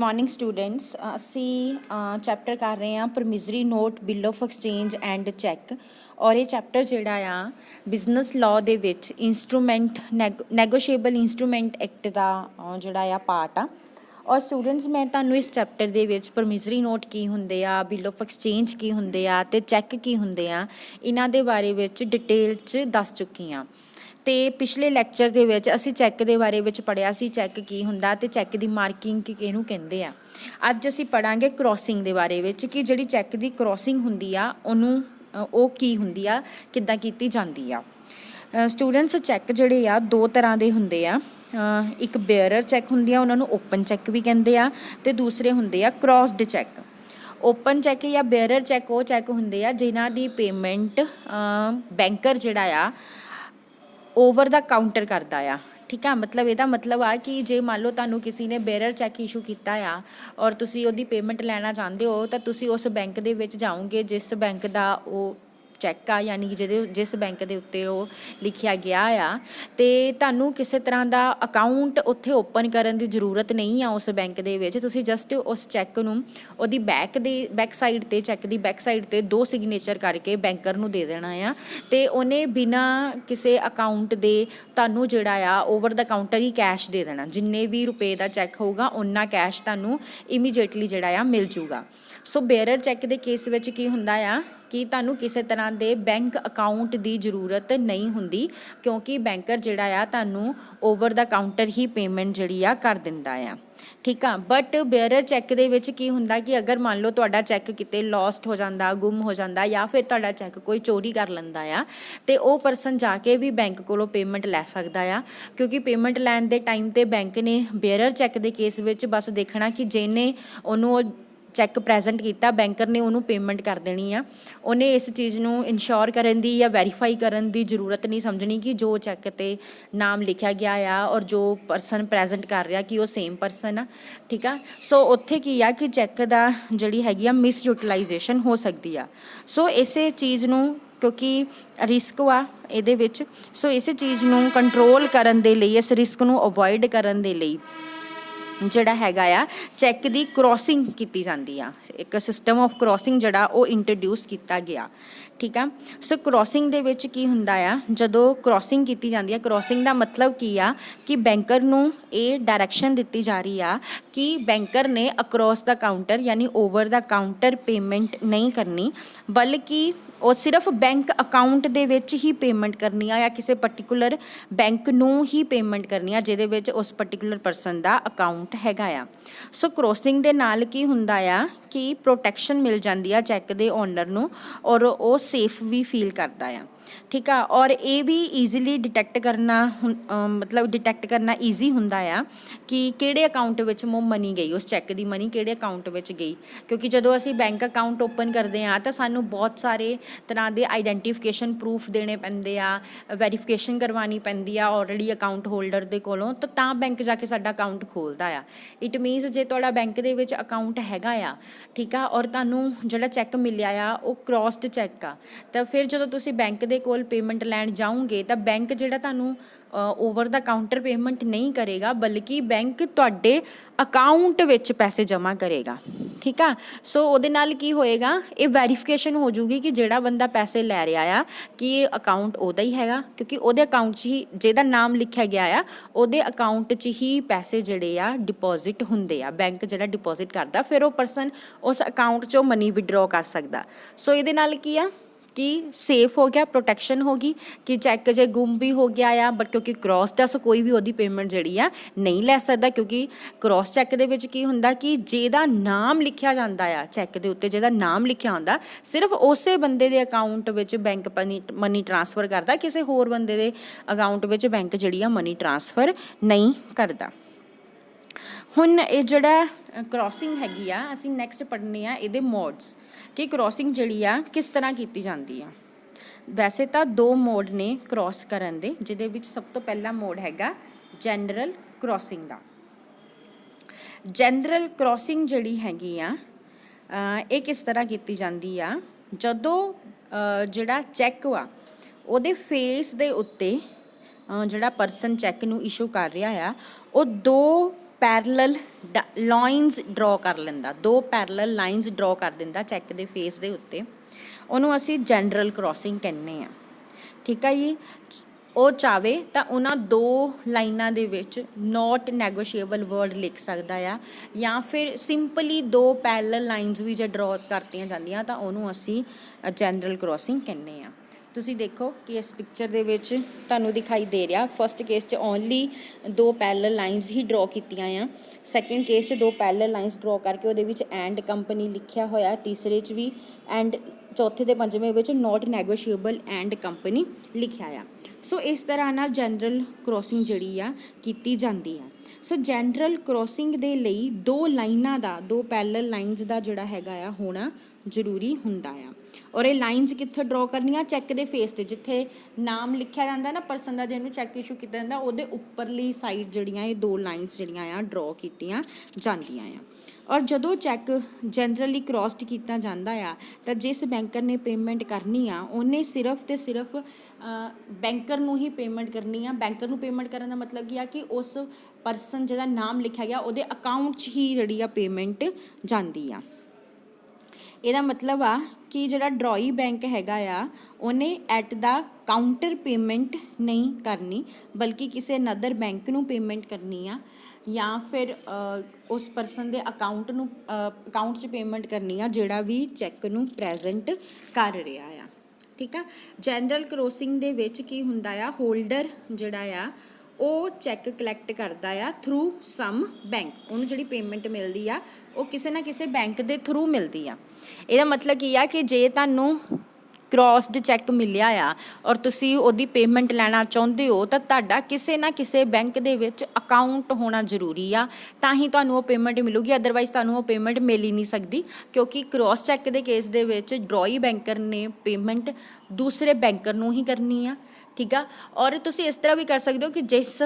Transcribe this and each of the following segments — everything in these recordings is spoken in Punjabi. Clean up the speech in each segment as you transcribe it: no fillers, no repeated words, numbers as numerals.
मॉर्निंग स्टूडेंट्स असी चैप्टर कर रहे हैं promissory note bill of exchange and cheque और ये चैप्टर जोड़ा आ बिजनेस लॉ दे विच इंस्ट्रूमेंट नैगोशिएबल इंस्ट्रूमेंट एक्ट का जोड़ा आ पार्ट आ। और स्टूडेंट्स मैं तुहानू इस चैप्टर दे विच परमिजरी नोट की हुंदे आ, बिल ऑफ एक्सचेंज की हुंदे आ ते चैक की हुंदे आ, इन्हां दे बारे विच डिटेल च दस चुकी हाँ। तो पिछले लैक्चर दे विच असी चैक दे बारे विच पढ़िया सी चैक की हुंदा ते चैक दी मार्किंग किहनूं कहंदे आ। अज असी पढ़ांगे क्रॉसिंग दे बारे विच कि जिहड़ी चैक दी क्रॉसिंग हुंदी आ ओनूं ओ की हुंदी आ, किद्दां कीती जांदी आ। स्टूडेंट्स चैक जिहड़े आ दो तरह दे हुंदे आ। एक बेयरर चैक हुंदी आ, उन्हां नूं ओपन चैक भी कहंदे आ ते दूसरे हुंदे आ क्रॉस्ड चैक। ओपन चैक या बेयरर चैक वो चैक हुंदे आ जिन्हां दी पेमेंट बैंकर जिहड़ा आ ओवर द काउंटर करता आ। ठीक है, मतलब यदा मतलब आ कि जे मान लो तुहानू किसी ने बेयरर चैक इशू किया आ और तुसी ओदी पेमेंट लेना चाहते हो तो तुसी उस बैंक दे विच जाओगे जिस बैंक का वो चैक आ, यानी कि जिस बैंक के उत्ते वो लिखिया गया आ ते तुहानू किसी तरह का अकाउंट उत्थे ओपन करन दी जरूरत नहीं आ उस बैंक दे विच। तुसी जस्ट उस चैक नूं ओदी बैक साइड ते चैक दी बैक साइड ते दो सिग्नेचर करके बैंकर नूं दे देना आ ते उहने बिना किसी अकाउंट दे तुहानू जिहड़ा आ ओवर द काउंटर ही कैश दे देना। जिन्ने भी रुपए का चैक होगा उन्ना कैश तुहानू इमीजिएटली जिहड़ा आ मिल जूगा। सो बेयरर चैक दे केस विच की हुंदा आ कि तुहानू किसी तरह के बैंक अकाउंट की जरूरत नहीं हुंदी क्योंकि बैंकर जिहड़ा आ तुहानू over the counter he payment जिहड़ी आ कर दिंदा आ। ठीक आ, बट बेयरर चैक दे विच की हुंदा कि अगर मान लो तुहाडा चैक किते लॉस्ट हो जाता, गुम हो जाता या फिर तुहाडा चैक कोई चोरी कर लैंदा आ ते वो परसन जाके भी बैंक कोलों पेमेंट लै सकदा आ। क्योंकि पेमेंट लैण दे टाइम ते बैंक ने बेयरर चैक दे केस विच बस देखना कि जिहने उहनूं चैक प्रेजेंट किया बैंकर ने उन्होंने पेमेंट कर देनी आ। उन्हें इस चीज़ नूं इंश्योर करन दी या वैरीफाई करन दी जरूरत नहीं समझनी कि जो चैक ते नाम लिखा गया आ और जो परसन प्रेजेंट कर रहा कि वो सेम परसन आ। ठीक आ, सो उत्थे की आ कि चैक दा जिहड़ी हैगी आ मिस यूटिलाइजेशन हो सकती आ। सो इसे चीज़ नूं क्योंकि रिस्क वा इहदे विच, सो इस चीज़ नूं कंट्रोल करन दे लई, इस रिस्क नूं अवॉइड करन दे लई जिहड़ा हैगा आ चैक की क्रॉसिंग की जाती आ। एक सिस्टम ऑफ क्रॉसिंग जिहड़ा वो इंट्रोड्यूस किया गया। ठीक है, सो क्रॉसिंग दे विच की हुंदा आ जदों क्रॉसिंग की जाती है, क्रॉसिंग का मतलब की आ कि बैंकर नूं ये डायरैक्शन दी जा रही आ कि बैंकर ने अक्रॉस द काउंटर यानी ओवर द काउंटर पेमेंट नहीं करनी बल्कि वो सिर्फ बैंक अकाउंट दे विच ही पेमेंट करनी आ या किसी पर्टिकुलर बैंक नूं ही पेमेंट करनी आ जिहदे विच उस पर्टिकुलर परसन दा अकाउंट हैगा आ। सो क्रॉसिंग दे नाल की हुंदा आ कि प्रोटैक्शन मिल जाती है चैक दे ओनर नूं और वो सेफ भी फील करता है। ठीक आ, और ये भी ईजीली डिटैक्ट करना मतलब डिटैक्ट करना ईजी हुंदा आ कि किहड़े अकाउंट विच मनी गई, उस चैक की मनी किहड़े अकाउंट विच गई। क्योंकि जदों असीं बैंक अकाउंट ओपन करते हैं तो सानूं बहुत सारे तरह के आइडेंटिफिकेशन प्रूफ देने पैंदे आ, वैरीफिकेशन करवानी पैंदी आ ऑलरेडी अकाउंट होल्डर दे कोलों, तो तां बैंक जाके साडा अकाउंट खोलदा आ। इट मीनस जे तुहाडा बैंक दे विच अकाउंट हैगा आ, ठीक आ, और तुहानूं जिहड़ा चैक मिलिया आ वो क्रॉस्ड चैक आ, तो फिर जदों तुसीं बैंक दे कोल पेमेंट लैण जाओगे तो बैंक जिहड़ा तुहानूं ओवर द काउंटर पेमेंट नहीं करेगा बल्कि बैंक तुहाडे अकाउंट विच पैसे जमा करेगा। ठीक आ, सो उहदे नाल की होएगा, ये वैरीफिकेशन हो जूगी कि जिहड़ा बंदा पैसे लै रहा आ कि ये अकाउंट उहदा ही हैगा क्योंकि उहदे अकाउंट 'च ही जिहदा नाम लिखिया गया आ उहदे अकाउंट 'च ही पैसे जिहड़े आ डिपॉजिट हुंदे आ। बैंक जिहड़ा डिपॉजिट करदा फिर वो परसन उस अकाउंट 'चों मनी विड्रॉ कर सकदा। सो इहदे नाल की आ कि सेफ हो गया, प्रोटैक्शन होगी कि चैक जे गुम भी हो गया आ बट क्योंकि क्रॉस दा सो कोई भी उहदी पेमेंट जिहड़ी आ नहीं लै सकदा। क्योंकि क्रॉस चैक दे विच की हुंदा कि जिहदा नाम लिखिया जांदा आ चैक दे उत्ते, जिहदा नाम लिखिया हुंदा सिर्फ उसे बंदे दे अकाउंट विच बैंक मनी ट्रांसफर करदा, किसी होर बंदे दे अकाउंट विच बैंक जिहड़ी आ मनी ट्रांसफर नहीं करदा। हुण ये जिहड़ा क्रॉसिंग हैगी आ असीं नैक्सट पढ़ने आ इहदे मोड्स कि क्रॉसिंग जिहड़ी आ किस तरह की जाती आ। वैसे तो दो मोड ने क्रॉस करन दे, जिहदे विच सब तो पहला मोड हैगा जनरल क्रॉसिंग दा। जनरल क्रॉसिंग जिहड़ी हैगी आ ये किस तरह की जाती आ, जदों जिहड़ा चैक वा उहदे फेस दे उत्ते जिहड़ा परसन चैक नूं इशू कर रहा आ वो दो ਪੈਰਲਲ ਲਾਈਨਸ ਡਰਾ ਕਰ ਲੈਂਦਾ, 2 ਪੈਰਲਲ ਲਾਈਨਸ ਡਰਾ ਕਰ ਦਿੰਦਾ ਚੈੱਕ ਦੇ ਫੇਸ ਦੇ ਉੱਤੇ, ਉਹਨੂੰ ਅਸੀਂ ਜਨਰਲ ਕ੍ਰੋਸਿੰਗ ਕਹਿੰਦੇ ਹਾਂ। ਠੀਕ ਆ ਜੀ। ਉਹ ਚਾਹਵੇ ਤਾਂ ਉਹਨਾਂ 2 ਲਾਈਨਾਂ ਦੇ ਵਿੱਚ ਨੋਟ ਨੈਗੋਸ਼ੀਏਬਲ ਵਰਡ ਲਿਖ ਸਕਦਾ ਆ, ਜਾਂ ਫਿਰ ਸਿੰਪਲੀ 2 ਪੈਰਲਲ ਲਾਈਨਸ ਵੀ ਜੇ ਡਰਾ ਕਰਤੀਆਂ ਜਾਂਦੀਆਂ ਤਾਂ ਉਹਨੂੰ ਅਸੀਂ ਜਨਰਲ ਕ੍ਰੋਸਿੰਗ ਕਹਿੰਦੇ ਹਾਂ। ਤੁਸੀਂ ਦੇਖੋ ਕਿ ਇਸ ਪਿਕਚਰ ਦੇ ਵਿੱਚ ਤੁਹਾਨੂੰ ਦਿਖਾਈ ਦੇ ਰਿਹਾ, ਫਸਟ ਕੇਸ 'ਚ ਓਨਲੀ 2 ਪੈਰਲਲ ਲਾਈਨਸ ਹੀ ਡਰਾ ਕੀਤੀਆਂ ਆ, ਸੈਕਿੰਡ ਕੇਸ 'ਚ 2 ਪੈਰਲਲ ਲਾਈਨਸ ਡਰਾ ਕਰਕੇ ਉਹਦੇ ਵਿੱਚ ਐਂਡ ਕੰਪਨੀ ਲਿਖਿਆ ਹੋਇਆ, ਤੀਸਰੇ 'ਚ ਵੀ ਐਂਡ, ਚੌਥੇ ਤੇ ਪੰਜਵੇਂ ਵਿੱਚ ਨੋਟ ਨੈਗੋਸ਼ੀਏਬਲ ਐਂਡ ਕੰਪਨੀ ਲਿਖਿਆ ਆ। ਸੋ ਇਸ ਤਰ੍ਹਾਂ ਨਾਲ ਜਨਰਲ ਕ੍ਰੋਸਿੰਗ ਜਿਹੜੀ ਆ ਕੀਤੀ ਜਾਂਦੀ ਆ। ਸੋ ਜਨਰਲ ਕ੍ਰੋਸਿੰਗ ਦੇ ਲਈ 2 ਲਾਈਨਾਂ ਦਾ, 2 ਪੈਰਲਲ ਲਾਈਨਸ ਦਾ ਜਿਹੜਾ ਹੈਗਾ ਆ ਹੋਣਾ ਜ਼ਰੂਰੀ ਹੁੰਦਾ ਆ। ਔਰ ਇਹ ਲਾਈਨਸ ਕਿੱਥੇ ਡਰਾ ਕਰਨੀਆਂ? ਚੈੱਕ ਦੇ ਫੇਸ 'ਤੇ, ਜਿੱਥੇ ਨਾਮ ਲਿਖਿਆ ਜਾਂਦਾ ਨਾ ਪਰਸਨ ਦਾ, ਜਿਹਨੂੰ ਚੈੱਕ ਇਸ਼ੂ ਕੀਤਾ ਜਾਂਦਾ, ਉਹਦੇ ਉੱਪਰਲੀ ਸਾਈਡ ਜਿਹੜੀਆਂ ਇਹ 2 ਲਾਈਨਸ ਜਿਹੜੀਆਂ ਆ ਡਰਾ ਕੀਤੀਆਂ ਜਾਂਦੀਆਂ ਆ। ਔਰ ਜਦੋਂ ਚੈੱਕ ਜਨਰਲੀ ਕ੍ਰੋਸਡ ਕੀਤਾ ਜਾਂਦਾ ਆ ਤਾਂ ਜਿਸ ਬੈਂਕਰ ਨੇ ਪੇਮੈਂਟ ਕਰਨੀ ਆ ਉਹਨੇ ਸਿਰਫ ਤੇ ਸਿਰਫ ਬੈਂਕਰ ਨੂੰ ਹੀ ਪੇਮੈਂਟ ਕਰਨੀ ਆ। ਬੈਂਕਰ ਨੂੰ ਪੇਮੈਂਟ ਕਰਨ ਦਾ ਮਤਲਬ ਕੀ ਆ ਕਿ ਉਸ ਪਰਸਨ ਜਿਹਦਾ ਨਾਮ ਲਿਖਿਆ ਗਿਆ ਉਹਦੇ ਅਕਾਊਂਟ 'ਚ ਹੀ ਜਿਹੜੀ ਆ ਪੇਮੈਂਟ ਜਾਂਦੀ ਆ। ਇਹਦਾ ਮਤਲਬ ਆ ਕਿ ਜਿਹੜਾ ਡਰਾਈ ਬੈਂਕ ਹੈਗਾ ਆ ਉਹਨੇ ਐਟ ਦਾ ਕਾਊਂਟਰ ਪੇਮੈਂਟ ਨਹੀਂ ਕਰਨੀ, ਬਲਕਿ ਕਿਸੇ ਨਦਰ ਬੈਂਕ ਨੂੰ ਪੇਮੈਂਟ ਕਰਨੀ ਆ, ਜਾਂ ਫਿਰ ਉਸ ਪਰਸਨ ਦੇ ਅਕਾਊਂਟ 'ਚ ਪੇਮੈਂਟ ਕਰਨੀ ਆ ਜਿਹੜਾ ਵੀ ਚੈੱਕ ਨੂੰ ਪ੍ਰੈਜ਼ੈਂਟ ਕਰ ਰਿਹਾ ਆ। ਠੀਕ ਆ। ਜਨਰਲ ਕ੍ਰੋਸਿੰਗ ਦੇ ਵਿੱਚ ਕੀ ਹੁੰਦਾ ਆ, ਹੋਲਡਰ ਜਿਹੜਾ ਆ ਉਹ ਚੈੱਕ ਕਲੈਕਟ ਕਰਦਾ ਆ ਥਰੂ ਸਮ ਬੈਂਕ, ਉਹਨੂੰ ਜਿਹੜੀ ਪੇਮੈਂਟ ਮਿਲਦੀ ਆ ਉਹ ਕਿਸੇ ਨਾ ਕਿਸੇ ਬੈਂਕ ਦੇ ਥਰੂ ਮਿਲਦੀ ਆ। ਇਹਦਾ ਮਤਲਬ ਕੀ ਆ ਕਿ ਜੇ ਤੁਹਾਨੂੰ ਕ੍ਰੋਸਡ ਚੈੱਕ ਮਿਲਿਆ ਆ ਔਰ ਤੁਸੀਂ ਉਹਦੀ ਪੇਮੈਂਟ ਲੈਣਾ ਚਾਹੁੰਦੇ ਹੋ ਤਾਂ ਤੁਹਾਡਾ ਕਿਸੇ ਨਾ ਕਿਸੇ ਬੈਂਕ ਦੇ ਵਿੱਚ ਅਕਾਊਂਟ ਹੋਣਾ ਜ਼ਰੂਰੀ ਆ, ਤਾਂ ਹੀ ਤੁਹਾਨੂੰ ਉਹ ਪੇਮੈਂਟ ਮਿਲੂਗੀ, ਅਦਰਵਾਈਜ਼ ਤੁਹਾਨੂੰ ਉਹ ਪੇਮੈਂਟ ਮਿਲ ਹੀ ਨਹੀਂ ਸਕਦੀ, ਕਿਉਂਕਿ ਕ੍ਰੋਸ ਚੈੱਕ ਦੇ ਕੇਸ ਦੇ ਵਿੱਚ ਡਰਾਈ ਬੈਂਕਰ ਨੇ ਪੇਮੈਂਟ ਦੂਸਰੇ ਬੈਂਕਰ ਨੂੰ ਹੀ ਕਰਨੀ ਆ। ਠੀਕ ਆ। ਔਰ ਤੁਸੀਂ ਇਸ ਤਰ੍ਹਾਂ ਵੀ ਕਰ ਸਕਦੇ ਹੋ ਕਿ ਜਿਸ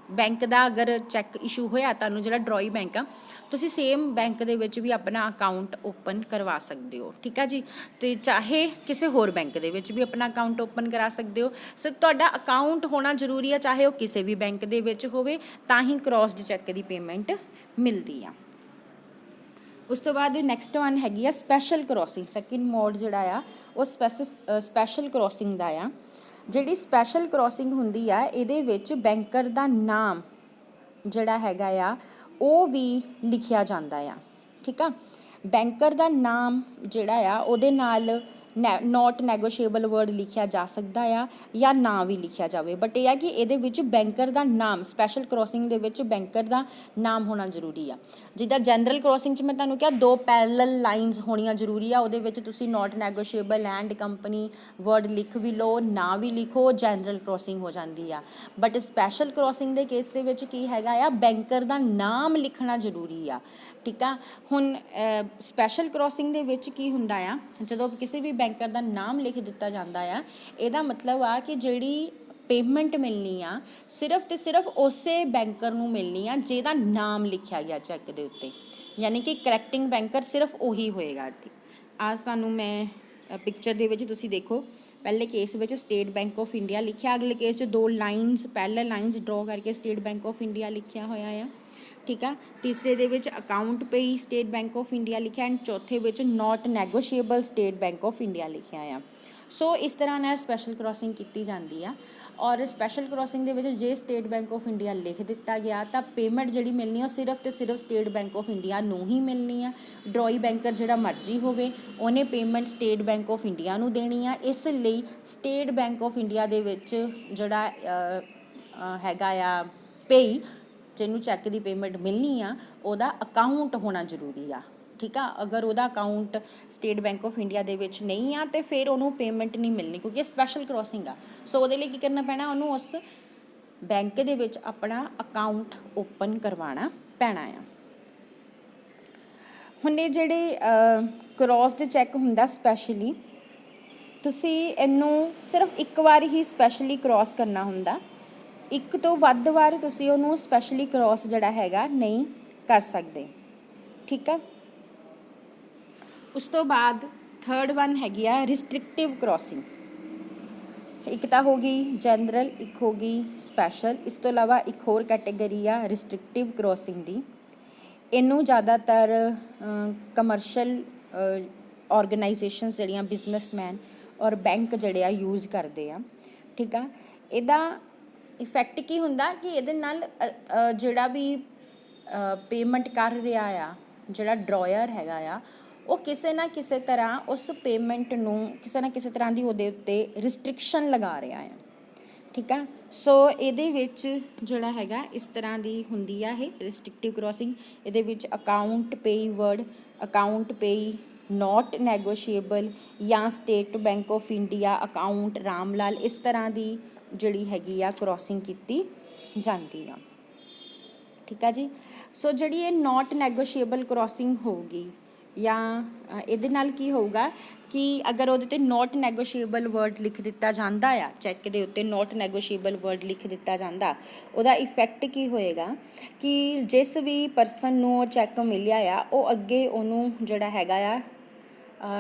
ਬੈਂਕ ਦਾ ਅਗਰ ਚੈੱਕ ਇਸ਼ੂ ਹੋਇਆ ਤੁਹਾਨੂੰ, ਜਿਹੜਾ ਡਰਾਈ ਬੈਂਕ ਆ, ਤੁਸੀਂ ਸੇਮ ਬੈਂਕ ਦੇ ਵਿੱਚ ਵੀ ਆਪਣਾ ਅਕਾਊਂਟ ਓਪਨ ਕਰਵਾ ਸਕਦੇ ਹੋ। ਠੀਕ ਆ ਜੀ। ਅਤੇ ਚਾਹੇ ਕਿਸੇ ਹੋਰ ਬੈਂਕ ਦੇ ਵਿੱਚ ਵੀ ਆਪਣਾ ਅਕਾਊਂਟ ਓਪਨ ਕਰਾ ਸਕਦੇ ਹੋ। ਸੋ ਤੁਹਾਡਾ ਅਕਾਊਂਟ ਹੋਣਾ ਜ਼ਰੂਰੀ ਆ, ਚਾਹੇ ਉਹ ਕਿਸੇ ਵੀ ਬੈਂਕ ਦੇ ਵਿੱਚ ਹੋਵੇ, ਤਾਂ ਹੀ ਕ੍ਰੋਸਡ ਚੈੱਕ ਦੀ ਪੇਮੈਂਟ ਮਿਲਦੀ ਆ। ਉਸ ਤੋਂ ਬਾਅਦ ਨੈਕਸਟ ਵਨ ਹੈਗੀ ਆ ਸਪੈਸ਼ਲ ਕ੍ਰੋਸਿੰਗ। ਸੈਕਿੰਡ ਮੋਡ ਜਿਹੜਾ ਆ ਉਹ ਸਪੈਸ਼ਲ ਕ੍ਰੋਸਿੰਗ ਦਾ ਆ। ਜਿਹੜੀ ਸਪੈਸ਼ਲ ਕ੍ਰੋਸਿੰਗ ਹੁੰਦੀ ਆ ਇਹਦੇ ਵਿੱਚ ਬੈਂਕਰ ਦਾ ਨਾਮ ਜਿਹੜਾ ਹੈਗਾ ਆ ਉਹ ਵੀ ਲਿਖਿਆ ਜਾਂਦਾ ਆ। ਠੀਕ ਆ। ਬੈਂਕਰ ਦਾ ਨਾਮ ਜਿਹੜਾ ਆ ਉਹਦੇ ਨਾਲ ਨੋਟ ਨੈਗੋਸ਼ੀਏਬਲ ਵਰਡ ਲਿਖਿਆ ਜਾ ਸਕਦਾ ਆ ਜਾਂ ਨਾ ਵੀ ਲਿਖਿਆ ਜਾਵੇ, ਬਟ ਇਹ ਆ ਕਿ ਇਹਦੇ ਵਿੱਚ ਬੈਂਕਰ ਦਾ ਨਾਮ, ਸਪੈਸ਼ਲ ਕ੍ਰੋਸਿੰਗ ਦੇ ਵਿੱਚ ਬੈਂਕਰ ਦਾ ਨਾਮ ਹੋਣਾ ਜ਼ਰੂਰੀ ਆ। ਜਿੱਦਾਂ ਜਨਰਲ ਕ੍ਰੋਸਿੰਗ 'ਚ ਮੈਂ ਤੁਹਾਨੂੰ ਕਿਹਾ 2 ਪੈਰਲਲ ਲਾਈਨਸ ਹੋਣੀਆਂ ਜ਼ਰੂਰੀ ਆ, ਉਹਦੇ ਵਿੱਚ ਤੁਸੀਂ not negotiable and company word ਲਿਖ ਵੀ ਲਓ, ਨਾ ਵੀ ਲਿਖੋ, ਜਨਰਲ ਕ੍ਰੋਸਿੰਗ ਹੋ ਜਾਂਦੀ ਆ। ਬਟ ਸਪੈਸ਼ਲ ਕ੍ਰੋਸਿੰਗ ਦੇ ਕੇਸ ਦੇ ਵਿੱਚ ਕੀ ਹੈਗਾ ਆ, ਬੈਂਕਰ ਦਾ ਨਾਮ ਲਿਖਣਾ ਜ਼ਰੂਰੀ ਆ। ਠੀਕ ਆ। ਹੁਣ ਸਪੈਸ਼ਲ ਕ੍ਰੋਸਿੰਗ ਦੇ ਵਿੱਚ ਕੀ ਹੁੰਦਾ ਆ, ਜਦੋਂ ਕਿਸੇ ਵੀ ਬੈਂਕਰ ਦਾ ਨਾਮ ਲਿਖ ਦਿੱਤਾ ਜਾਂਦਾ ਆ, ਇਹਦਾ ਮਤਲਬ ਆ ਕਿ ਜਿਹੜੀ ਪੇਮੈਂਟ ਮਿਲਣੀ ਆ ਸਿਰਫ ਤੇ ਸਿਰਫ ਉਸੇ ਬੈਂਕਰ ਨੂੰ ਮਿਲਣੀ ਆ ਜਿਹਦਾ ਨਾਮ ਲਿਖਿਆ ਗਿਆ ਚੈੱਕ ਦੇ ਉੱਤੇ, ਯਾਨੀ ਕਿ ਕਲੈਕਟਿੰਗ ਬੈਂਕਰ ਸਿਰਫ ਉਹੀ ਹੋਏਗਾ। ਅੱਜ ਤੁਹਾਨੂੰ ਮੈਂ ਪਿਕਚਰ ਦੇ ਵਿੱਚ ਤੁਸੀਂ ਦੇਖੋ, ਪਹਿਲੇ ਕੇਸ ਵਿੱਚ ਸਟੇਟ ਬੈਂਕ ਆਫ ਇੰਡੀਆ ਲਿਖਿਆ, ਅਗਲੇ ਕੇਸ 'ਚ 2 ਲਾਈਨਸ ਪੈਰਲਲ ਲਾਈਨਸ ਡਰਾ ਕਰਕੇ ਸਟੇਟ ਬੈਂਕ ਆਫ ਇੰਡੀਆ ਲਿਖਿਆ ਹੋਇਆ ਆ। ਠੀਕ ਆ। ਤੀਸਰੇ ਦੇ ਵਿੱਚ account ਪੇਈ state Bank of India ਲਿਖਿਆ, ਐਂਡ ਚੌਥੇ ਵਿੱਚ note negotiable state Bank of India ਲਿਖਿਆ ਆ। ਸੋ ਇਸ ਤਰ੍ਹਾਂ ਨਾਲ ਸਪੈਸ਼ਲ ਕ੍ਰੋਸਿੰਗ ਕੀਤੀ ਜਾਂਦੀ ਆ। ਔਰ ਸਪੈਸ਼ਲ ਕ੍ਰੋਸਿੰਗ ਦੇ ਵਿੱਚ ਜੇ ਸਟੇਟ ਬੈਂਕ ਆਫ ਇੰਡੀਆ ਲਿਖ ਦਿੱਤਾ ਗਿਆ ਤਾਂ ਪੇਮੈਂਟ ਜਿਹੜੀ ਮਿਲਣੀ ਆ ਸਿਰਫ ਤੇ ਸਿਰਫ ਸਟੇਟ ਬੈਂਕ ਆਫ ਇੰਡੀਆ ਨੂੰ ਹੀ ਮਿਲਣੀ ਆ। ਡਰਾਈ ਬੈਂਕਰ ਜਿਹੜਾ ਮਰਜ਼ੀ ਹੋਵੇ ਉਹਨੇ payment state Bank of India ਨੂੰ ਦੇਣੀ ਆ। ਇਸ ਲਈ ਸਟੇਟ ਬੈਂਕ ਆਫ ਇੰਡੀਆ ਦੇ ਵਿੱਚ ਜਿਹੜਾ ਹੈਗਾ ਆ ਪੇਈ, ਜਿਹਨੂੰ ਚੈੱਕ ਦੀ ਪੇਮੈਂਟ ਮਿਲਣੀ ਆ, ਉਹਦਾ ਅਕਾਊਂਟ ਹੋਣਾ ਜ਼ਰੂਰੀ ਆ। ਠੀਕ ਆ। ਅਗਰ ਉਹਦਾ account state Bank of India ਦੇ ਵਿੱਚ ਨਹੀਂ ਆ ਤਾਂ ਫਿਰ ਉਹਨੂੰ ਪੇਮੈਂਟ ਨਹੀਂ ਮਿਲਣੀ, ਕਿਉਂਕਿ ਸਪੈਸ਼ਲ ਕ੍ਰੋਸਿੰਗ ਆ। ਸੋ ਉਹਦੇ ਲਈ ਕੀ ਕਰਨਾ ਪੈਣਾ, ਉਹਨੂੰ ਉਸ ਬੈਂਕ ਦੇ ਵਿੱਚ ਆਪਣਾ ਅਕਾਊਂਟ ਓਪਨ ਕਰਵਾਉਣਾ ਪੈਣਾ ਆ। ਹੁਣ ਇਹ ਜਿਹੜੇ ਕ੍ਰੋਸਡ ਚੈੱਕ ਹੁੰਦਾ ਸਪੈਸ਼ਲੀ, ਤੁਸੀਂ ਇਹਨੂੰ ਸਿਰਫ ਇੱਕ ਵਾਰ ਹੀ ਸਪੈਸ਼ਲੀ ਕ੍ਰੋਸ ਕਰਨਾ ਹੁੰਦਾ, ਇੱਕ ਤੋਂ ਵੱਧ ਵਾਰ ਤੁਸੀਂ ਉਹਨੂੰ ਸਪੈਸ਼ਲੀ ਕ੍ਰੋਸ ਜਿਹੜਾ ਹੈਗਾ ਨਹੀਂ ਕਰ ਸਕਦੇ। ਠੀਕ ਆ। ਉਸ ਤੋਂ ਬਾਅਦ ਥਰਡ ਵਨ ਹੈਗੀ ਆ ਰਿਸਟ੍ਰਿਕਟਿਵ ਕ੍ਰੋਸਿੰਗ। ਇੱਕ ਤਾਂ ਹੋ ਗਈ ਜਨਰਲ, ਇੱਕ ਹੋ ਗਈ ਸਪੈਸ਼ਲ। ਇਸ ਤੋਂ ਇਲਾਵਾ ਇੱਕ ਹੋਰ ਕੈਟੇਗਰੀ ਆ ਰਿਸਟ੍ਰਿਕਟਿਵ ਕ੍ਰੋਸਿੰਗ ਦੀ। ਇਹਨੂੰ ਜ਼ਿਆਦਾਤਰ ਕਮਰਸ਼ੀਅਲ ਆਰਗੇਨਾਈਜੇਸ਼ਨਸ ਜਿਹੜੀਆਂ ਬਿਜ਼ਨਸਮੈਨ ਔਰ ਬੈਂਕ ਜਿਹੜੇ ਆ ਯੂਜ਼ ਕਰਦੇ ਆ। ਠੀਕ ਆ, ਇਹਦਾ ਇਫੈਕਟ ਕੀ ਹੁੰਦਾ ਕਿ ਇਹਦੇ ਨਾਲ ਜਿਹੜਾ ਵੀ ਪੇਮੈਂਟ ਕਰ ਰਿਹਾ ਆ, ਜਿਹੜਾ ਡਰਾਇਰ ਹੈਗਾ ਆ, ਉਹ ਕਿਸੇ ਨਾ ਕਿਸੇ ਤਰ੍ਹਾਂ ਉਸ ਪੇਮੈਂਟ ਨੂੰ ਕਿਸੇ ਨਾ ਕਿਸੇ ਤਰ੍ਹਾਂ ਦੀ ਉਹਦੇ ਉੱਤੇ ਰਿਸਟ੍ਰਿਕਸ਼ਨ ਲਗਾ ਰਿਹਾ ਆ। ਠੀਕ ਆ, ਸੋ ਇਹਦੇ ਵਿੱਚ ਜਿਹੜਾ ਹੈਗਾ ਇਸ ਤਰ੍ਹਾਂ ਦੀ ਹੁੰਦੀ ਆ ਇਹ ਰਿਸਟ੍ਰਿਕਟਿਵ ਕ੍ਰੋਸਿੰਗ। ਇਹਦੇ ਵਿੱਚ account payee word, account payee, not negotiable ਜਾਂ State Bank of India account Ram Lal, ਇਸ ਤਰ੍ਹਾਂ ਦੀ ਜਿਹੜੀ ਹੈਗੀ ਆ ਕ੍ਰੋਸਿੰਗ ਕੀਤੀ ਜਾਂਦੀ ਆ। ਠੀਕ ਆ ਜੀ, ਸੋ ਜਿਹੜੀ ਇਹ ਨੋਟ ਨੈਗੋਸ਼ੀਏਬਲ ਕ੍ਰੋਸਿੰਗ ਹੋਊਗੀ ਜਾਂ ਇਹਦੇ ਨਾਲ ਕੀ ਹੋਊਗਾ ਕਿ ਅਗਰ ਉਹਦੇ 'ਤੇ ਨੋਟ ਨੈਗੋਸ਼ੀਏਬਲ ਵਰਡ ਲਿਖ ਦਿੱਤਾ ਜਾਂਦਾ ਆ, ਚੈੱਕ ਦੇ ਉੱਤੇ ਨੋਟ ਨੈਗੋਸ਼ੀਏਬਲ ਵਰਡ ਲਿਖ ਦਿੱਤਾ ਜਾਂਦਾ, ਉਹਦਾ ਇਫੈਕਟ ਕੀ ਹੋਏਗਾ ਕਿ ਜਿਸ ਵੀ ਪਰਸਨ ਨੂੰ ਉਹ ਚੈੱਕ ਮਿਲਿਆ ਆ ਉਹ ਅੱਗੇ ਉਹਨੂੰ ਜਿਹੜਾ ਹੈਗਾ ਆ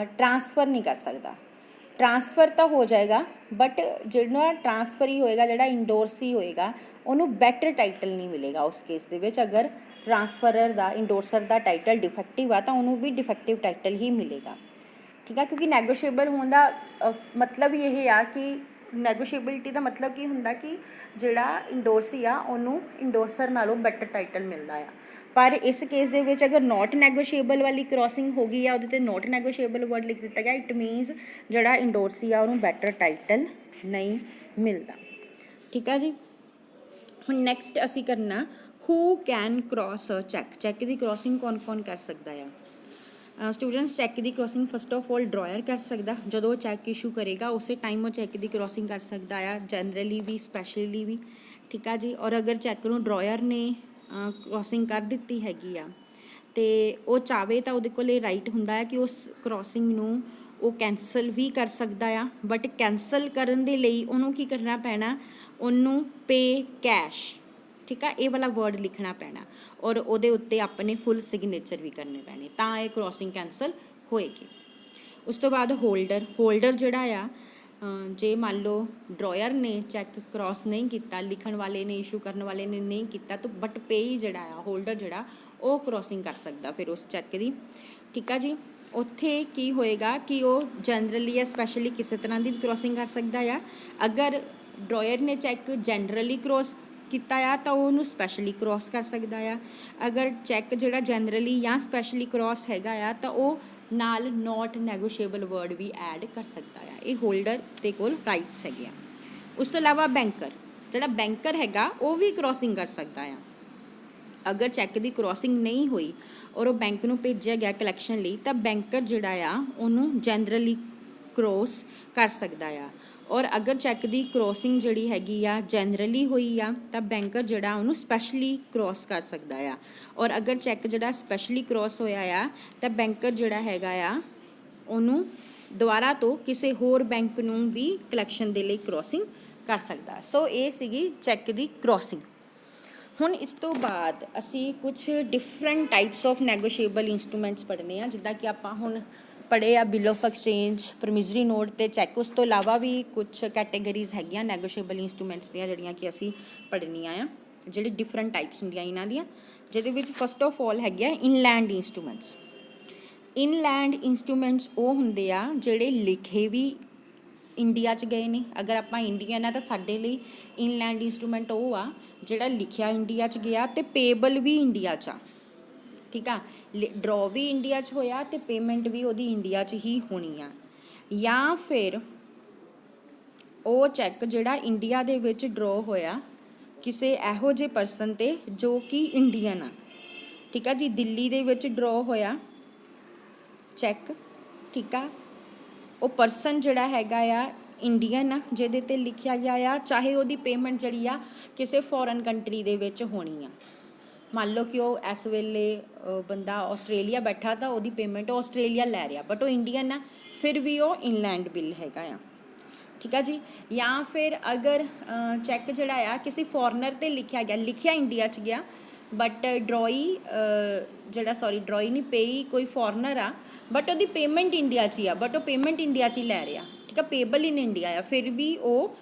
ਟਰਾਂਸਫਰ ਨਹੀਂ ਕਰ ਸਕਦਾ। ਟਰਾਂਸਫਰ ਤਾਂ ਹੋ ਜਾਏਗਾ ਬਟ ਜਿਹੜਾ ਟਰਾਂਸਫਰ ਹੀ ਹੋਏਗਾ, ਜਿਹੜਾ ਇੰਡੋਰਸ ਹੀ ਹੋਏਗਾ, ਉਹਨੂੰ ਬੈਟਰ ਟਾਈਟਲ ਨਹੀਂ ਮਿਲੇਗਾ ਉਸ ਕੇਸ ਦੇ ਵਿੱਚ। ਅਗਰ ਟਰਾਂਸਫਰਰ ਦਾ, ਇੰਡੋਰਸਰ ਦਾ ਟਾਈਟਲ ਡਿਫੈਕਟਿਵ ਆ ਤਾਂ ਉਹਨੂੰ ਵੀ ਡਿਫੈਕਟਿਵ ਟਾਈਟਲ ਹੀ ਮਿਲੇਗਾ। ਠੀਕ ਆ, ਕਿਉਂਕਿ ਨੈਗੋਸ਼ੀਏਬਲ ਹੋਣ ਦਾ ਮਤਲਬ ਹੀ ਇਹ ਆ ਕਿ ਨੈਗੋਸ਼ੀਏਬਿਲਿਟੀ ਦਾ ਮਤਲਬ ਕੀ ਹੁੰਦਾ ਕਿ ਜਿਹੜਾ ਇੰਡੋਰਸੀ ਆ ਉਹਨੂੰ ਇੰਡੋਰਸਰ ਨਾਲੋਂ ਬੈਟਰ ਟਾਈਟਲ ਮਿਲਦਾ ਆ। ਪਰ ਇਸ ਕੇਸ ਦੇ ਵਿੱਚ ਅਗਰ ਨੋਟ ਨੈਗੋਸ਼ੀਏਬਲ ਵਾਲੀ ਕ੍ਰੋਸਿੰਗ ਹੋ ਗਈ ਆ, ਉਹਦੇ 'ਤੇ ਨੋਟ ਨੈਗੋਸ਼ੀਏਬਲ ਵਰਡ ਲਿਖ ਦਿੱਤਾ ਗਿਆ, ਇਟ ਮੀਨਸ ਜਿਹੜਾ ਇੰਡੋਰਸੀ ਆ ਉਹਨੂੰ ਬੈਟਰ ਟਾਈਟਲ ਨਹੀਂ ਮਿਲਦਾ। ਠੀਕ ਆ ਜੀ, ਹੁਣ ਨੈਕਸਟ ਅਸੀਂ ਕਰਨਾ who can cross a cheque. Cheque ਦੀ ਕ੍ਰੋਸਿੰਗ ਕੌਣ ਕੌਣ ਕਰ ਸਕਦਾ ਆ? ਸਟੂਡੈਂਟਸ, ਚੈੱਕ ਦੀ crossing first of all drawer ਕਰ ਸਕਦਾ। ਜਦੋਂ ਉਹ ਚੈੱਕ ਇਸ਼ੂ ਕਰੇਗਾ ਉਸੇ ਟਾਈਮ ਉਹ ਚੈੱਕ ਦੀ ਕ੍ਰੋਸਿੰਗ ਕਰ ਸਕਦਾ ਆ, ਜਨਰਲੀ ਵੀ ਸਪੈਸ਼ਲੀ ਵੀ। ਠੀਕ ਆ ਜੀ, ਔਰ ਅਗਰ ਚੈੱਕ ਨੂੰ ਡਰਾਇਰ ਨੇ ਕ੍ਰੋਸਿੰਗ ਕਰ ਦਿੱਤੀ ਹੈਗੀ ਆ ਅਤੇ ਉਹ ਚਾਹਵੇ ਤਾਂ ਉਹਦੇ ਕੋਲ ਇਹ ਰਾਈਟ ਹੁੰਦਾ ਹੈ ਕਿ ਉਸ ਕ੍ਰੋਸਿੰਗ ਨੂੰ ਉਹ ਕੈਂਸਲ ਵੀ ਕਰ ਸਕਦਾ ਆ। ਬਟ ਕੈਂਸਲ ਕਰਨ ਦੇ ਲਈ ਉਹਨੂੰ ਕੀ ਕਰਨਾ ਪੈਣਾ, ਉਹਨੂੰ ਪੇ ਕੈਸ਼, ਠੀਕ ਆ, ਇਹ ਵਾਲਾ ਵਰਡ ਲਿਖਣਾ ਪੈਣਾ ਔਰ ਉਹਦੇ ਉੱਤੇ ਆਪਣੇ ਫੁੱਲ ਸਿਗਨੇਚਰ ਵੀ ਕਰਨੇ ਪੈਣੇ ਤਾਂ ਇਹ ਕ੍ਰੋਸਿੰਗ ਕੈਂਸਲ ਹੋਏਗੀ। ਉਸ ਤੋਂ ਬਾਅਦ ਹੋਲਡਰ ਜਿਹੜਾ ਆ, ਜੇ ਮੰਨ ਲਓ ਡਰਾਇਰ ਨੇ ਚੈੱਕ ਕ੍ਰੋਸ ਨਹੀਂ ਕੀਤਾ, ਲਿਖਣ ਵਾਲੇ ਨੇ, ਇਸ਼ੂ ਕਰਨ ਵਾਲੇ ਨੇ ਨਹੀਂ ਕੀਤਾ, ਤਾਂ ਬਟ ਪੇਈ ਜਿਹੜਾ ਆ, ਹੋਲਡਰ ਜਿਹੜਾ, ਉਹ ਕ੍ਰੋਸਿੰਗ ਕਰ ਸਕਦਾ ਫਿਰ ਉਸ ਚੈੱਕ ਦੀ। ਠੀਕ ਆ ਜੀ, ਉੱਥੇ ਕੀ ਹੋਏਗਾ ਕਿ ਉਹ ਜਨਰਲੀ ਜਾਂ ਸਪੈਸ਼ਲੀ ਕਿਸੇ ਤਰ੍ਹਾਂ ਦੀ ਕ੍ਰੋਸਿੰਗ ਕਰ ਸਕਦਾ ਆ। ਅਗਰ ਡਰਾਇਰ ਨੇ ਚੈੱਕ ਜਨਰਲੀ ਕ੍ਰੋਸ ਕੀਤਾ ਆ ਤਾਂ ਉਹ ਉਹਨੂੰ ਸਪੈਸ਼ਲੀ ਕ੍ਰੋਸ ਕਰ ਸਕਦਾ ਆ। ਅਗਰ ਚੈੱਕ ਜਿਹੜਾ ਜਨਰਲੀ ਜਾਂ ਸਪੈਸ਼ਲੀ ਕ੍ਰੋਸ ਹੈਗਾ ਆ ਤਾਂ ਉਹ ਨਾਲ ਨੋਟ ਨੈਗੋਸ਼ੀਏਬਲ ਵਰਡ ਵੀ ਐਡ ਕਰ ਸਕਦਾ ਆ। ਇਹ ਹੋਲਡਰ ਦੇ ਕੋਲ ਰਾਈਟਸ ਹੈਗੇ ਆ। ਉਸ ਤੋਂ ਇਲਾਵਾ ਬੈਂਕਰ, ਜਿਹੜਾ ਬੈਂਕਰ ਹੈਗਾ ਉਹ ਵੀ ਕ੍ਰੋਸਿੰਗ ਕਰ ਸਕਦਾ ਆ। ਅਗਰ ਚੈੱਕ ਦੀ ਕ੍ਰੋਸਿੰਗ ਨਹੀਂ ਹੋਈ ਔਰ ਉਹ ਬੈਂਕ ਨੂੰ ਭੇਜਿਆ ਗਿਆ ਕਲੈਕਸ਼ਨ ਲਈ ਤਾਂ ਬੈਂਕਰ ਜਿਹੜਾ ਆ ਉਹਨੂੰ ਜਨਰਲੀ ਕ੍ਰੋਸ ਕਰ ਸਕਦਾ ਆ। ਔਰ ਅਗਰ ਚੈੱਕ ਦੀ ਕ੍ਰੋਸਿੰਗ ਜਿਹੜੀ ਹੈਗੀ ਆ ਜਨਰਲੀ ਹੋਈ ਆ ਤਾਂ ਬੈਂਕਰ ਜਿਹੜਾ ਉਹਨੂੰ ਸਪੈਸ਼ਲੀ ਕ੍ਰੋਸ ਕਰ ਸਕਦਾ ਆ। ਔਰ ਅਗਰ ਚੈੱਕ ਜਿਹੜਾ ਸਪੈਸ਼ਲੀ ਕ੍ਰੋਸ ਹੋਇਆ ਆ ਤਾਂ ਬੈਂਕਰ ਜਿਹੜਾ ਹੈਗਾ ਆ ਉਹਨੂੰ ਦੁਬਾਰਾ ਤੋਂ ਕਿਸੇ ਹੋਰ ਬੈਂਕ ਨੂੰ ਵੀ ਕਲੈਕਸ਼ਨ ਦੇ ਲਈ ਕ੍ਰੋਸਿੰਗ ਕਰ ਸਕਦਾ। ਸੋ ਇਹ ਸੀਗੀ ਚੈੱਕ ਦੀ ਕ੍ਰੋਸਿੰਗ। ਹੁਣ ਇਸ ਤੋਂ ਬਾਅਦ ਅਸੀਂ ਕੁਛ different types of negotiable instruments ਪੜ੍ਹਨੇ ਆ, ਜਿੱਦਾਂ ਕਿ ਆਪਾਂ ਹੁਣ ਪੜ੍ਹੇ ਆ bill of exchange, promissory note ਅਤੇ ਚੈੱਕ। ਉਸ ਤੋਂ ਇਲਾਵਾ ਵੀ ਕੁਛ ਕੈਟੇਗਰੀਜ਼ ਹੈਗੀਆਂ ਨੈਗੋਸ਼ੀਏਬਲ ਇੰਸਟਰੂਮੈਂਟਸ ਦੀਆਂ ਜਿਹੜੀਆਂ ਕਿ ਅਸੀਂ ਪੜ੍ਹਨੀਆਂ ਆ, ਜਿਹੜੇ ਡਿਫਰੈਂਟ ਟਾਈਪਸ ਹੁੰਦੀਆਂ ਇਹਨਾਂ ਦੀਆਂ, ਜਿਹਦੇ ਵਿੱਚ ਫਸਟ ਆਫ ਆਲ ਹੈਗੀਆਂ ਇਨਲੈਂਡ ਇੰਸਟਰੂਮੈਂਟਸ। ਇਨਲੈਂਡ ਇੰਸਟਰੂਮੈਂਟਸ ਉਹ ਹੁੰਦੇ ਆ ਜਿਹੜੇ ਲਿਖੇ ਵੀ ਇੰਡੀਆ 'ਚ ਗਏ ਨੇ। ਅਗਰ ਆਪਾਂ ਇੰਡੀਅਨ ਆ ਤਾਂ ਸਾਡੇ ਲਈ ਇਨਲੈਂਡ ਇੰਸਟਰੂਮੈਂਟ ਉਹ ਆ ਜਿਹੜਾ ਲਿਖਿਆ ਇੰਡੀਆ 'ਚ ਗਿਆ ਅਤੇ ਪੇਬਲ ਵੀ ਇੰਡੀਆ 'ਚ ਆ। ਠੀਕ ਆ, ਡਰੋ ਵੀ ਇੰਡੀਆ 'ਚ ਹੋਇਆ ਅਤੇ ਪੇਮੈਂਟ ਵੀ ਉਹਦੀ ਇੰਡੀਆ 'ਚ ਹੀ ਹੋਣੀ ਆ। ਜਾਂ ਫਿਰ ਉਹ ਚੈੱਕ ਜਿਹੜਾ ਇੰਡੀਆ ਦੇ ਵਿੱਚ ਡਰੋ ਹੋਇਆ ਕਿਸੇ ਇਹੋ ਜਿਹੇ ਪਰਸਨ 'ਤੇ ਜੋ ਕਿ ਇੰਡੀਅਨ ਆ। ਠੀਕ ਆ ਜੀ, ਦਿੱਲੀ ਦੇ ਵਿੱਚ ਡਰੋ ਹੋਇਆ ਚੈੱਕ। ਠੀਕ ਆ, ਉਹ ਪਰਸਨ ਜਿਹੜਾ ਹੈਗਾ ਆ ਇੰਡੀਅਨ ਆ ਜਿਹਦੇ 'ਤੇ ਲਿਖਿਆ ਗਿਆ ਆ, ਚਾਹੇ ਉਹਦੀ ਪੇਮੈਂਟ ਜਿਹੜੀ ਆ ਕਿਸੇ ਫੋਰਨ ਕੰਟਰੀ ਦੇ ਵਿੱਚ ਹੋਣੀ ਆ। ਮੰਨ ਲਓ ਕਿ ਉਹ ਇਸ ਵੇਲੇ ਬੰਦਾ ਆਸਟ੍ਰੇਲੀਆ ਬੈਠਾ ਤਾਂ ਉਹਦੀ ਪੇਮੈਂਟ ਉਹ ਆਸਟ੍ਰੇਲੀਆ ਲੈ ਰਿਹਾ, ਬਟ ਉਹ ਇੰਡੀਅਨ ਆ, ਫਿਰ ਵੀ ਉਹ ਇਨਲੈਂਡ ਬਿੱਲ ਹੈਗਾ ਆ। ਠੀਕ ਆ ਜੀ, ਜਾਂ ਫਿਰ ਅਗਰ ਚੈੱਕ ਜਿਹੜਾ ਆ ਕਿਸੇ ਫੋਰਨਰ 'ਤੇ ਲਿਖਿਆ ਗਿਆ, ਲਿਖਿਆ ਇੰਡੀਆ 'ਚ ਗਿਆ ਬਟ ਡਰੋਈ ਡਰੋਈ ਨਹੀਂ, ਪੇਈ ਕੋਈ ਫੋਰਨਰ ਆ ਬਟ ਉਹਦੀ ਪੇਮੈਂਟ ਇੰਡੀਆ 'ਚ ਹੀ ਆ, ਬਟ ਉਹ ਪੇਮੈਂਟ ਇੰਡੀਆ 'ਚ ਹੀ ਲੈ ਰਿਹਾ। ठीक है, पेबल इन इंडिया आ फिर भी वो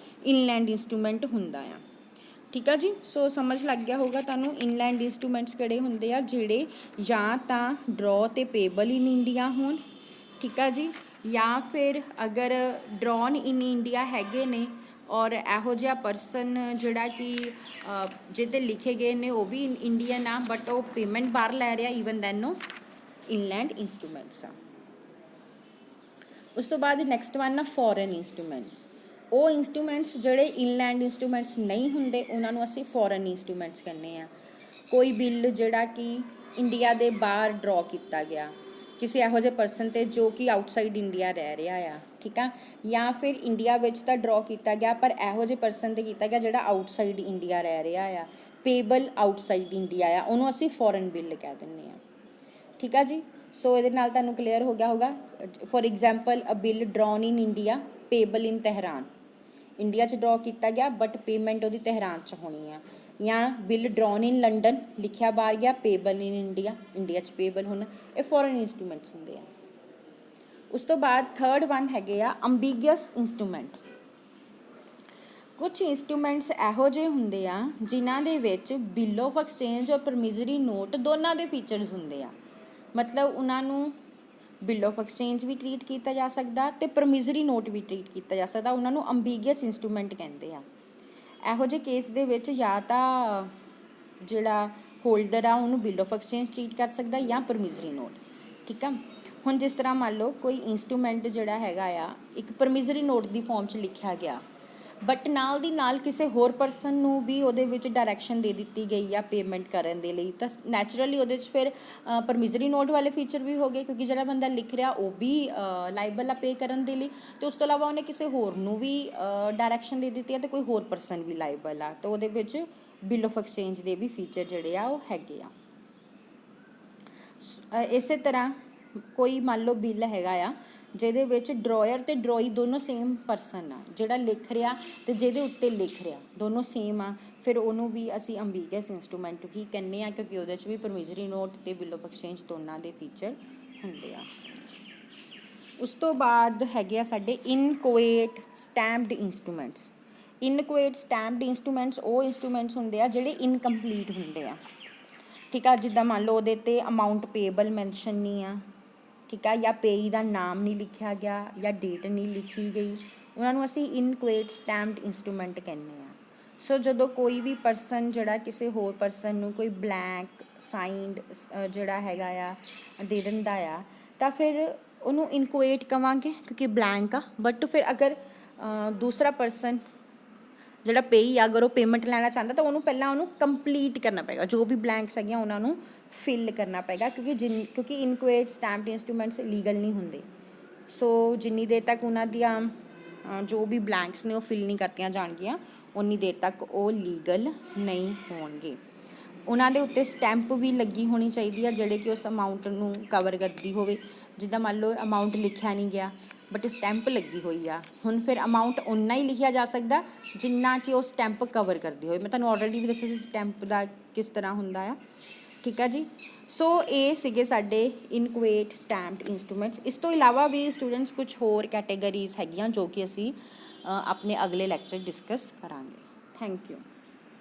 इनलैंड इंस्ट्रूमेंट हुंदा आ। ठीक है जी, सो समझ लग गया होगा तुहानूं इनलैंड इंस्ट्रूमेंट्स किहड़े हुंदे आ, जिहड़े जां तां ड्रॉ ते पेबल इन इंडिया होण। ठीक है जी, या फिर अगर ड्रॉन इन इंडिया हैगे ने और ਇਹੋ ਜਿਹਾ ਪਰਸਨ ਜਿਹੜਾ ਕਿ ਜਿਹਦੇ ਲਿਖੇ ਗਏ ਨੇ ਉਹ ਵੀ ਇੰਡੀਅਨ ਆ ਬਟ ਉਹ ਪੇਮੈਂਟ ਬਾਹਰ ਲੈ ਰਿਹਾ, ਈਵਨ ਦੈਨ ਉਹ ਇਨਲੈਂਡ ਇੰਸਟਰੂਮੈਂਟਸ ਆ। ਉਸ ਤੋਂ ਬਾਅਦ ਨੈਕਸਟ ਵਨ ਆ ਫੋਰਨ ਇੰਸਟਰੂਮੈਂਟਸ। ਉਹ ਇੰਸਟਰੂਮੈਂਟਸ ਜਿਹੜੇ ਇਨਲੈਂਡ ਇੰਸਟਰੂਮੈਂਟਸ ਨਹੀਂ ਹੁੰਦੇ ਉਹਨਾਂ ਨੂੰ ਅਸੀਂ ਫੋਰਨ ਇੰਸਟਰੂਮੈਂਟਸ ਕਹਿੰਦੇ ਆ। ਕੋਈ ਬਿੱਲ ਜਿਹੜਾ ਕਿ ਇੰਡੀਆ ਦੇ ਬਾਹਰ ਡਰॉ ਕੀਤਾ ਗਿਆ ਕਿਸੇ ਇਹੋ ਜਿਹੇ ਪਰਸਨ 'ਤੇ ਜੋ ਕਿ ਆਊਟਸਾਈਡ ਇੰਡੀਆ ਰਹਿ ਰਿਹਾ ਆ। ਠੀਕ ਆ, ਜਾਂ ਫਿਰ ਇੰਡੀਆ ਵਿੱਚ ਤਾਂ ਡਰॉ ਕੀਤਾ ਗਿਆ ਪਰ ਇਹੋ ਜਿਹੇ ਪਰਸਨ 'ਤੇ ਕੀਤਾ ਗਿਆ ਜਿਹੜਾ ਆਊਟਸਾਈਡ ਇੰਡੀਆ ਰਹਿ ਰਿਹਾ ਆ, ਪੇਬਲ ਆਊਟਸਾਈਡ ਇੰਡੀਆ ਆ, ਉਹਨੂੰ ਅਸੀਂ ਫੋਰਨ ਬਿੱਲ ਕਹਿ ਦਿੰਦੇ ਆ। ਠੀਕ ਆ ਜੀ, ਸੋ ਇਹਦੇ ਨਾਲ ਤੁਹਾਨੂੰ ਕਲੀਅਰ ਹੋ ਗਿਆ ਹੋਗਾ। For example a bill drawn in India payable in Tehran, India 'ਚ ਡਰॉ ਕੀਤਾ ਗਿਆ ਬਟ ਪੇਮੈਂਟ ਉਹਦੀ ਤਹਿਰਾਨ 'ਚ ਹੋਣੀ ਆ। ਜਾਂ ਬਿੱਲ ਡਰॉन ਇਨ ਲੰਡਨ ਲਿਖਿਆ ਬਾਹਰ ਗਿਆ, ਪੇਬਲ ਇਨ ਇੰਡੀਆ, ਇੰਡੀਆ 'ਚ ਪੇਬਲ ਹੋਣਾ। ਇਹ ਫੋਰਨ ਇੰਸਟਰੂਮੈਂਟਸ ਹੁੰਦੇ ਆ। ਉਸ ਤੋਂ ਬਾਅਦ ਥਰਡ ਵਨ ਹੈਗੇ ਆ ਅੰਬੀਗੀਅਸ ਇੰਸਟਰੂਮੈਂਟ। ਕੁਛ ਇੰਸਟਰੂਮੈਂਟਸ ਇਹੋ ਜਿਹੇ ਹੁੰਦੇ ਆ ਜਿਨ੍ਹਾਂ ਦੇ ਵਿੱਚ ਬਿੱਲ ਆਫ ਐਕਸਚੇਂਜ ਔਰ ਪ੍ਰੋਮਿਸਰੀ ਨੋਟ ਦੋਨਾਂ ਦੇ ਫੀਚਰਸ ਹੁੰਦੇ ਆ। ਮਤਲਬ ਉਹਨਾਂ ਨੂੰ ਬਿੱਲ ਆਫ ਐਕਸਚੇਂਜ ਵੀ ਟਰੀਟ ਕੀਤਾ ਜਾ ਸਕਦਾ ਅਤੇ ਪ੍ਰੋਮਿਸਰੀ ਨੋਟ ਵੀ ਟਰੀਟ ਕੀਤਾ ਜਾ ਸਕਦਾ। ਉਹਨਾਂ ਨੂੰ ਅੰਬੀਗੀਅਸ ਇੰਸਟਰੂਮੈਂਟ ਕਹਿੰਦੇ ਆ। ਇਹੋ ਜਿਹੇ ਕੇਸ ਦੇ ਵਿੱਚ ਜਾਂ ਤਾਂ ਜਿਹੜਾ ਹੋਲਡਰ ਆ ਉਹਨੂੰ ਬਿੱਲ ਆਫ ਐਕਸਚੇਂਜ ਟਰੀਟ ਕਰ ਸਕਦਾ ਜਾਂ ਪ੍ਰੋਮਿਸਰੀ ਨੋਟ। ਠੀਕ ਆ, ਹੁਣ ਜਿਸ ਤਰ੍ਹਾਂ ਮੰਨ ਲਓ ਕੋਈ ਇੰਸਟਰੂਮੈਂਟ ਜਿਹੜਾ ਹੈਗਾ ਆ ਇੱਕ ਪ੍ਰੋਮਿਸਰੀ ਨੋਟ ਦੀ ਫੋਰਮ 'ਚ ਲਿਖਿਆ ਗਿਆ ਬਟ ਨਾਲ ਦੀ ਨਾਲ ਕਿਸੇ ਹੋਰ ਪਰਸਨ ਨੂੰ ਵੀ ਉਹਦੇ ਵਿੱਚ ਡਾਇਰੈਕਸ਼ਨ ਦੇ ਦਿੱਤੀ ਗਈ ਆ ਪੇਮੈਂਟ ਕਰਨ ਦੇ ਲਈ, ਤਾਂ ਨੈਚੁਰਲੀ ਉਹਦੇ 'ਚ ਫਿਰ ਪ੍ਰੋਮਿਸਰੀ ਨੋਟ ਵਾਲੇ ਫੀਚਰ ਵੀ ਹੋ ਗਏ ਕਿਉਂਕਿ ਜਿਹੜਾ ਬੰਦਾ ਲਿਖ ਰਿਹਾ ਉਹ ਵੀ ਲਾਇਬਲ ਆ ਪੇ ਕਰਨ ਦੇ ਲਈ, ਅਤੇ ਉਸ ਤੋਂ ਇਲਾਵਾ ਉਹਨੇ ਕਿਸੇ ਹੋਰ ਨੂੰ ਵੀ ਡਾਇਰੈਕਸ਼ਨ ਦੇ ਦਿੱਤੀ ਹੈ ਅਤੇ ਕੋਈ ਹੋਰ ਪਰਸਨ ਵੀ ਲਾਇਬਲ ਆ, ਤਾਂ ਉਹਦੇ ਵਿੱਚ ਬਿੱਲ ਆਫ ਐਕਸਚੇਂਜ ਦੇ ਵੀ ਫੀਚਰ ਜਿਹੜੇ ਆ ਉਹ ਹੈਗੇ ਆ। ਇਸੇ ਤਰ੍ਹਾਂ ਕੋਈ ਮੰਨ ਲਓ ਬਿੱਲ ਹੈਗਾ ਆ ਜਿਹਦੇ ਵਿੱਚ ਡਰੋਅਰ ਅਤੇ ਡਰੋਈ ਦੋਨੋਂ ਸੇਮ ਪਰਸਨ ਆ, ਜਿਹੜਾ ਲਿਖ ਰਿਹਾ ਅਤੇ ਜਿਹਦੇ ਉੱਤੇ ਲਿਖ ਰਿਹਾ ਦੋਨੋਂ ਸੇਮ ਆ, ਫਿਰ ਉਹਨੂੰ ਵੀ ਅਸੀਂ ਅੰਬੀਗੀਅਸ ਇੰਸਟਰੂਮੈਂਟ ਹੀ ਕਹਿੰਦੇ ਆ ਕਿਉਂਕਿ ਉਹਦੇ 'ਚ ਵੀ ਪ੍ਰੋਮਿਸਰੀ ਨੋਟ ਅਤੇ ਬਿੱਲ ਆਫ ਐਕਸਚੇਂਜ ਦੋਨਾਂ ਦੇ ਫੀਚਰ ਹੁੰਦੇ ਆ। ਉਸ ਤੋਂ ਬਾਅਦ ਹੈਗੇ ਆ ਸਾਡੇ ਇਨਕੋਏਟ ਸਟੈਂਪਡ ਇੰਸਟਰੂਮੈਂਟਸ। ਇਨਕੋਏਟ ਸਟੈਂਪਡ ਇੰਸਟਰੂਮੈਂਟਸ ਉਹ ਇੰਸਟਰੂਮੈਂਟਸ ਹੁੰਦੇ ਆ ਜਿਹੜੇ ਇਨਕੰਪਲੀਟ ਹੁੰਦੇ ਆ। ਠੀਕ ਆ, ਜਿੱਦਾਂ ਮੰਨ ਲਓ ਉਹਦੇ 'ਤੇ ਅਮਾਊਂਟ ਪੇਬਲ ਮੈਂਸ਼ਨ ਨਹੀਂ ਆ, ਠੀਕ ਆ, ਜਾਂ ਪੇਈ ਦਾ ਨਾਮ ਨਹੀਂ ਲਿਖਿਆ ਗਿਆ ਜਾਂ ਡੇਟ ਨਹੀਂ ਲਿਖੀ ਗਈ, ਉਹਨਾਂ ਨੂੰ ਅਸੀਂ ਇਨਕੁਏਟ ਸਟੈਂਪਡ ਇੰਸਟਰੂਮੈਂਟ ਕਹਿੰਦੇ ਆ। ਸੋ ਜਦੋਂ ਕੋਈ ਵੀ ਪਰਸਨ ਜਿਹੜਾ ਕਿਸੇ ਹੋਰ ਪਰਸਨ ਨੂੰ ਕੋਈ ਬਲੈਂਕ ਸਾਈਨਡ ਜਿਹੜਾ ਹੈਗਾ ਆ ਦੇ ਦਿੰਦਾ ਆ ਤਾਂ ਫਿਰ ਉਹਨੂੰ ਇਨਕੁਏਟ ਕਵਾਂਗੇ ਕਿਉਂਕਿ ਬਲੈਂਕ ਆ। ਬਟ ਫਿਰ ਅਗਰ ਦੂਸਰਾ ਪਰਸਨ ਜਿਹੜਾ ਪੇਈ ਆ ਅਗਰ ਉਹ ਪੇਮੈਂਟ ਲੈਣਾ ਚਾਹੁੰਦਾ ਤਾਂ ਉਹਨੂੰ ਪਹਿਲਾਂ ਉਹਨੂੰ ਕੰਪਲੀਟ ਕਰਨਾ ਪਏਗਾ, ਜੋ ਵੀ ਬਲੈਂਕਸ ਹੈਗੀਆਂ ਉਹਨਾਂ ਨੂੰ ਫਿਲ ਕਰਨਾ ਪਏਗਾ ਕਿਉਂਕਿ ਇਨਕੁਏਟ ਸਟੈਂਪਡ ਇੰਸਟਰੂਮੈਂਟਸ ਲੀਗਲ ਨਹੀਂ ਹੁੰਦੇ। ਸੋ ਜਿੰਨੀ ਦੇਰ ਤੱਕ ਉਹਨਾਂ ਦੀਆਂ ਜੋ ਵੀ ਬਲੈਂਕਸ ਨੇ ਉਹ ਫਿਲ ਨਹੀਂ ਕਰਤੀਆਂ ਜਾਣਗੀਆਂ ਉਨੀ ਦੇਰ ਤੱਕ ਉਹ ਲੀਗਲ ਨਹੀਂ ਹੋਣਗੇ। ਉਹਨਾਂ ਦੇ ਉੱਤੇ ਸਟੈਂਪ ਵੀ ਲੱਗੀ ਹੋਣੀ ਚਾਹੀਦੀ ਆ ਜਿਹੜੇ ਕਿ ਉਸ ਅਮਾਊਂਟ ਨੂੰ ਕਵਰ ਕਰਦੀ ਹੋਵੇ। ਜਿੱਦਾਂ ਮੰਨ ਲਓ ਅਮਾਊਂਟ ਲਿਖਿਆ ਨਹੀਂ ਗਿਆ ਬਟ ਸਟੈਂਪ ਲੱਗੀ ਹੋਈ ਆ, ਹੁਣ ਫਿਰ ਅਮਾਊਂਟ ਓਨਾ ਹੀ ਲਿਖਿਆ ਜਾ ਸਕਦਾ ਜਿੰਨਾ ਕਿ ਉਹ ਸਟੈਂਪ ਕਵਰ ਕਰਦੀ ਹੋਵੇ। ਮੈਂ ਤੁਹਾਨੂੰ ਆਲਰੇਡੀ ਵੀ ਦੱਸਿਆ ਸੀ ਸਟੈਂਪ ਦਾ ਕਿਸ ਤਰ੍ਹਾਂ ਹੁੰਦਾ ਆ। ਠੀਕ ਆ ਜੀ, ਸੋ ਇਹ ਸੀਗੇ ਸਾਡੇ ਇਨਕੁਏਟ ਸਟੈਂਪਡ ਇੰਸਟਰੂਮੈਂਟਸ। ਇਸ ਤੋਂ ਇਲਾਵਾ ਵੀ ਸਟੂਡੈਂਟਸ ਕੁਛ ਹੋਰ ਕੈਟੇਗਰੀਜ਼ ਹੈਗੀਆਂ ਜੋ ਕਿ ਅਸੀਂ ਆਪਣੇ ਅਗਲੇ ਲੈਕਚਰ ਡਿਸਕਸ ਕਰਾਂਗੇ। Thank you.